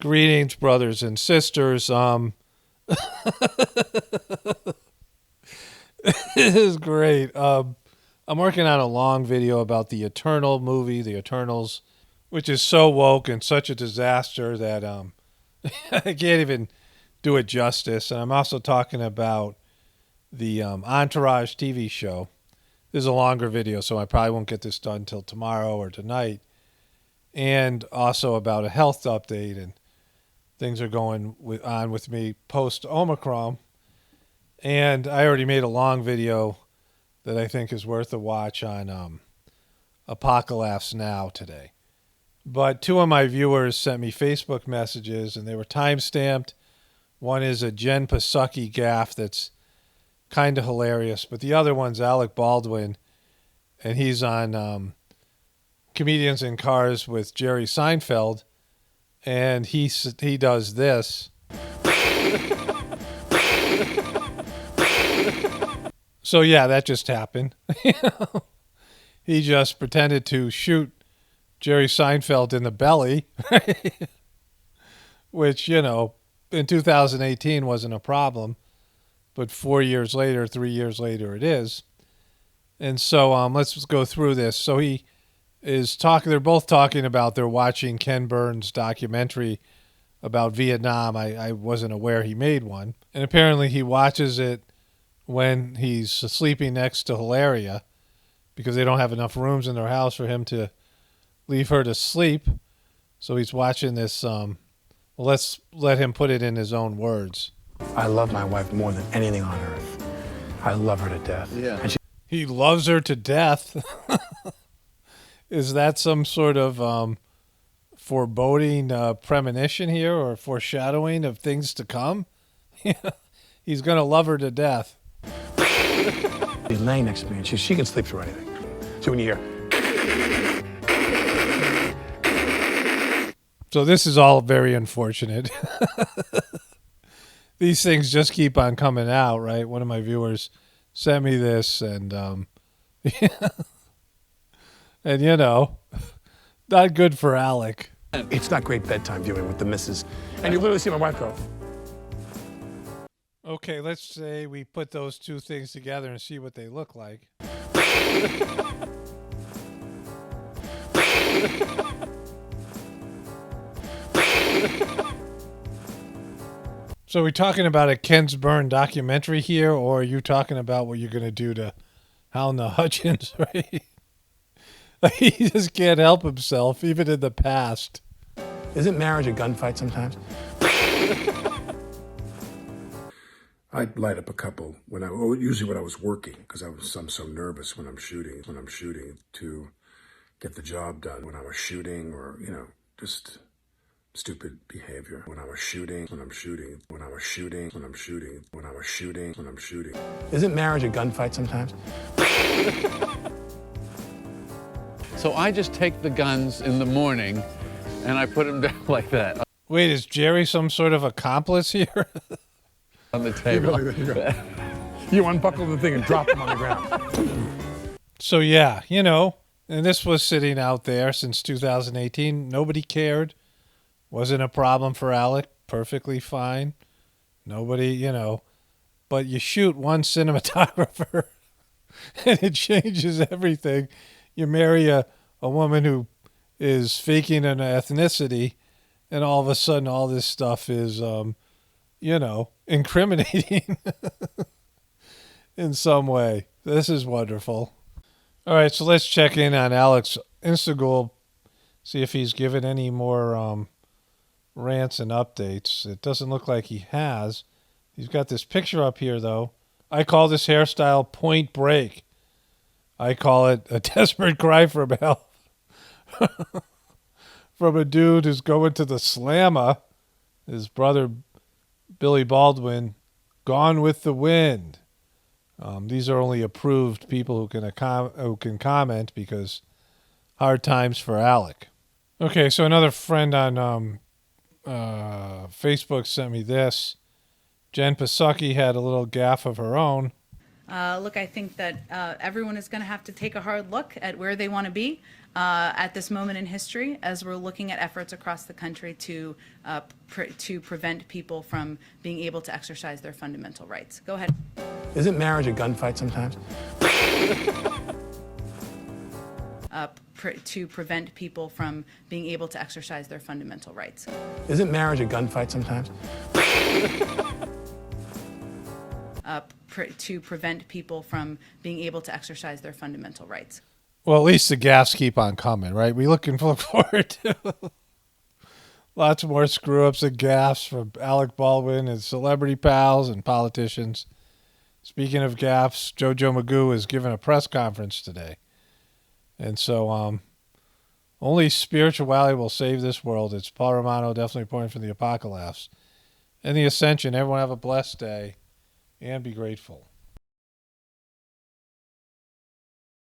Greetings, brothers and sisters. It is great. I'm working on a long video about the Eternal movie, The Eternals, which is so woke and such a disaster that I can't even do it justice. And I'm also talking about the Entourage TV show. This is a longer video, so I probably won't get this done till tomorrow or tonight. And also about a health update, and things are going on with me post-Omicron. And I already made a long video that I think is worth a watch on apocalaughsnow today. But two of my viewers sent me Facebook messages, and they were time-stamped. One is a Jen Psucki gaff that's kind of hilarious, but the other one's Alec Baldwin, and he's on Comedians in Cars with Jerry Seinfeld, and he does this. So yeah, that just happened. He just pretended to shoot Jerry Seinfeld in the belly, which, you know, in 2018 wasn't a problem, but 4 years later, 3 years later, it is. And so let's just go through this. So he is talking. They're both talking about they're watching Ken Burns' documentary about Vietnam. I wasn't aware he made one, and apparently he watches it when he's sleeping next to Hilaria because they don't have enough rooms in their house for him to leave her to sleep. So he's watching this. Well, let's let him put it in his own words. I love my wife more than anything on earth. I love her to death. Yeah. And He loves her to death. Is that some sort of foreboding premonition here, or foreshadowing of things to come? He's going to love her to death. she's laying next to me, and she can sleep through anything. So when you hear... So this is all very unfortunate. These things just keep on coming out, right? One of my viewers sent me this, and and you know, not good for Alec. It's not great bedtime viewing with the missus. And you literally see my wife go... Okay, let's say we put those two things together and see what they look like. So are we talking about a Ken's Burn documentary here, or are you talking about what you're going to do to Hound the Hutchins, right? He just can't help himself, even in the past. Isn't marriage a gunfight sometimes? I'd light up a couple usually when I was working, because I'm so nervous when I'm shooting to get the job done. When I was shooting, or just stupid behavior. When I'm shooting. Isn't marriage a gunfight sometimes? So I just take the guns in the morning and I put them down like that Wait, is Jerry some sort of accomplice here? on the table. You unbuckle the thing and drop them on the ground. So yeah, and this was sitting out there since 2018. Nobody cared. Wasn't a problem for Alec. Perfectly fine. Nobody, but you shoot one cinematographer and it changes everything. You marry a woman who is faking an ethnicity, and all of a sudden all this stuff is, incriminating in some way. This is wonderful. All right, so let's check in on Alec's Instagram, see if he's given any more rants and updates. It doesn't look like he has. He's got this picture up here, though. I call this hairstyle Point Break. I call it a desperate cry for help from a dude who's going to the slammer. His brother, Billy Baldwin, Gone with the Wind. These are only approved people who can comment, because hard times for Alec. Okay, so another friend on Facebook sent me this. Jen Psucki had a little gaffe of her own. Look, I think that everyone is going to have to take a hard look at where they want to be. at this moment in history, as we're looking at efforts across the country to prevent people from being able to exercise their fundamental rights. Go ahead. Isn't marriage a gunfight sometimes? To prevent people from being able to exercise their fundamental rights. Isn't marriage a gunfight sometimes? To prevent people from being able to exercise their fundamental rights. Well, at least the gaffs keep on coming, right? We look forward to lots more screw-ups and gaffs from Alec Baldwin and celebrity pals and politicians. Speaking of gaffs, Jojo Magoo is giving a press conference today. And so only spirituality will save this world. It's Paul Romano, definitely pointing from the Apocalaughs. And the Ascension. Everyone have a blessed day and be grateful.